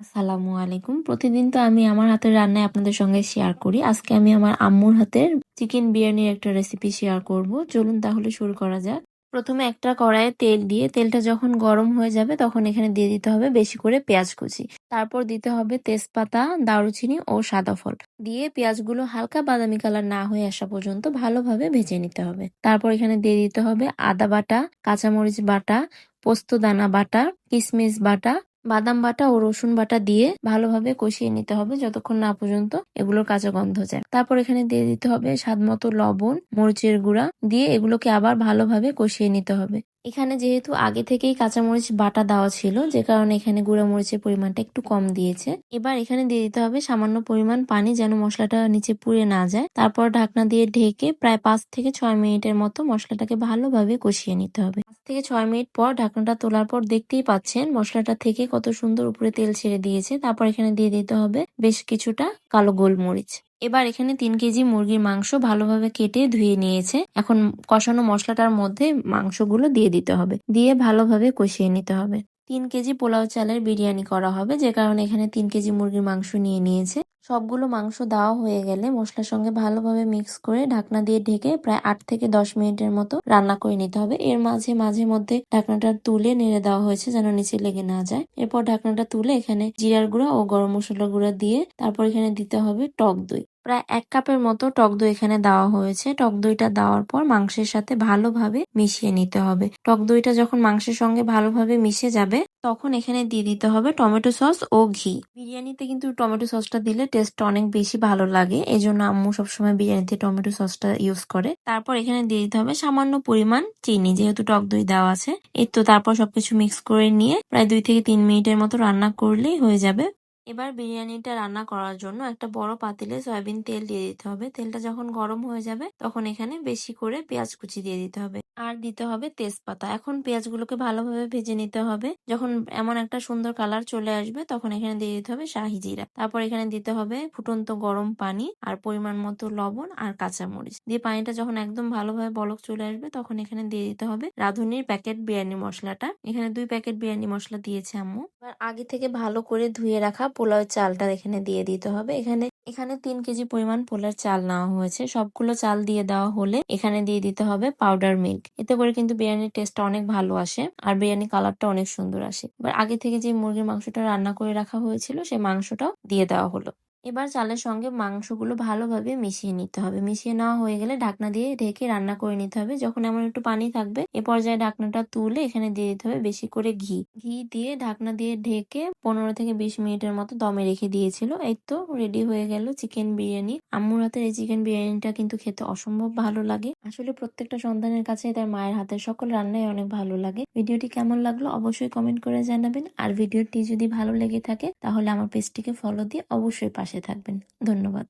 আসসালামু আলাইকুম। প্রতিদিন তো আমি আমার হাতের রান্নায় আপনাদের সঙ্গে শেয়ার করি। আজকে আমি আমার আম্মুর হাতের চিকেন বিরিয়ানির একটা রেসিপি শেয়ার করব। চলুন তাহলে শুরু করা যাক। প্রথমে একটা কড়াইয়ে তেল দিয়ে তেলটা যখন গরম হয়ে যাবে তখন এখানে দিয়ে দিতে হবে বেশি করে পেঁয়াজ কুচি। তারপর দিতে হবে তেজপাতা, দারুচিনি ও সাদা ফল। দিয়ে পেঁয়াজগুলো হালকা বাদামি কালার না হয়ে আসা পর্যন্ত ভালোভাবে ভেজে নিতে হবে। তারপর এখানে দিয়ে দিতে হবে আদা বাটা, কাঁচামরিচ বাটা, পোস্ত দানা বাটা, কিশমিশ বাটা, বাদাম বাটা ও রসুন বাটা দিয়ে ভালোভাবে কষিয়ে নিতে হবে যতক্ষণ না পর্যন্ত এগুলোর কাঁচা গন্ধ যায়। তারপর এখানে দিয়ে দিতে হবে স্বাদ মতো লবণ, মরিচের গুঁড়া দিয়ে এগুলোকে আবার ভালোভাবে কষিয়ে নিতে হবে। এখানে যেহেতু আগে থেকেই কাঁচামরিচ বাটা দেওয়া ছিল, যে কারণে এখানে গুঁড়া মরিচের পরিমাণটা একটু কম দিয়েছে। এবার এখানে দিয়ে দিতে হবে সামান্য পরিমাণ পানি, যেন মশলাটা নিচে পুড়ে না যায়। তারপর ঢাকনা দিয়ে ঢেকে প্রায় 5 থেকে 6 মিনিটের মতো মশলাটাকে ভালোভাবে কষিয়ে নিতে হবে। 5 থেকে 6 মিনিট পর ঢাকনাটা তোলার পর দেখতেই পাচ্ছেন মশলাটা থেকে কত সুন্দর উপরে তেল ছেড়ে দিয়েছে। তারপর এখানে দিয়ে দিতে হবে বেশ কিছুটা কালো গোলমরিচ। এবার এখানে 3 কেজি মুরগির মাংস ভালোভাবে কেটে ধুয়ে নিয়েছে। এখন কষানো মশলাটার মধ্যে মাংসগুলো দিয়ে দিতে হবে, দিয়ে ভালোভাবে কষিয়ে নিতে হবে। 3 কেজি পোলাও চালের বিরিয়ানি করা হবে, যে কারণে এখানে 3 কেজি মুরগির মাংস নিয়ে নিয়েছে। সবগুলো মাংস দেওয়া হয়ে গেলে মশলার সঙ্গে ভালোভাবে মিক্স করে ঢাকনা দিয়ে ঢেকে প্রায় 8 থেকে 10 মিনিটের মতো রান্না করে নিতে হবে। এর মাঝে মাঝে মধ্যে ঢাকনাটা তুলে নেড়ে দেওয়া হয়েছে যেন নিচে লেগে না যায়। এরপর ঢাকনাটা তুলে এখানে জিরার গুঁড়া ও গরম মশলার গুঁড়া দিয়ে তারপর এখানে দিতে হবে টক দই। প্রায় 1 কাপের মতো টক দই এখানে দেওয়া হয়েছে। টক দইটা দেওয়ার পর মাংসের সাথে ভালোভাবে মিশিয়ে নিতে হবে। টক দইটা যখন মাংসের সঙ্গে ভালোভাবে মিশে যাবে তখন এখানে দিয়ে দিতে হবে টমেটো সস ও ঘি। বিরিয়ানিতে কিন্তু টমেটো সসটা দিলে টেস্টটা অনেক বেশি ভালো লাগে, এজন্য আম্মু সবসময় বিরিয়ানিতে টমেটো সসটা ইউজ করে। তারপর এখানে দিয়ে দিতে হবে সামান্য পরিমাণ চিনি, যেহেতু টক দই দেওয়া আছে। এই তো তারপর সবকিছু মিক্স করে নিয়ে প্রায় 2 থেকে 3 মিনিটের মতো রান্না করলেই হয়ে যাবে। এবার বিরিয়ানিটা রান্না করার জন্য একটা বড় পাতিলে সয়াবিন তেল দিয়ে দিতে হবে। তেলটা যখন গরম হয়ে যাবে তখন এখানে বেশি করে পেঁয়াজ কুচি দিয়ে দিতে হবে আর দিতে হবে তেজপাতা। এখন পেঁয়াজগুলোকে ভালোভাবে ভেজে নিতে হবে। যখন এমন একটা সুন্দর কালার চলে আসবে তখন এখানে দিয়ে দিতে হবে শাহি জিরা। তারপর এখানে দিতে হবে ফুটন্ত গরম পানি আর পরিমাণ মতো লবণ আর কাঁচামরিচ দিয়ে পানিটা যখন একদম ভালোভাবে বলক চলে আসবে তখন এখানে দিয়ে দিতে হবে রাঁধুনির প্যাকেট বিরিয়ানি মশলাটা। এখানে 2 প্যাকেট বিরিয়ানি মশলা দিয়েছে আম্মু। এবার আগে থেকে ভালো করে ধুয়ে রাখা পোলাও চালটা এখানে দিয়ে দিতে হবে। এখানে এখানে 3 কেজি পরিমাণ পোলার চাল নেওয়া হয়েছে। সবগুলো চাল দিয়ে দেওয়া হলে এখানে দিয়ে দিতে হবে পাউডার মিল্ক। এতে করে কিন্তু বিরিয়ানির টেস্টটা অনেক ভালো আসে আর বিরিয়ানি কালারটা অনেক সুন্দর আসে। এবার আগে থেকে যে মুরগির মাংসটা রান্না করে রাখা হয়েছিল সেই মাংসটাও দিয়ে দেওয়া হলো। এবার চালের সঙ্গে মাংসগুলো ভালোভাবে মিশিয়ে নিতে হবে। মিশিয়ে নেওয়া হয়ে গেলে ঢাকনা দিয়ে ঢেকে রান্না করে নিতে হবে। যখন এমন একটু পানি থাকবে এ পর্যায়ে ঢাকনাটা তুলে এখানে দিয়ে দিতে হবে বেশি করে ঘি। ঘি দিয়ে ঢাকনা দিয়ে ঢেকে 15 থেকে 20 মিনিটের মতো দমে রেখে দিয়েছিল। এই তো রেডি হয়ে গেল চিকেন বিরিয়ানি। আম্মুর হাতের এই চিকেন বিরিয়ানিটা কিন্তু খেতে অসম্ভব ভালো লাগে। আসলে প্রত্যেকটা সন্তানের কাছে তার মায়ের হাতের সকল রান্নাই অনেক ভালো লাগে। ভিডিওটি কেমন লাগলো অবশ্যই কমেন্ট করে জানাবেন। আর ভিডিওটি যদি ভালো লেগে থাকে তাহলে আমার পেজটিকে ফলো দিয়ে অবশ্যই পাশে থাকবেন। ধন্যবাদ।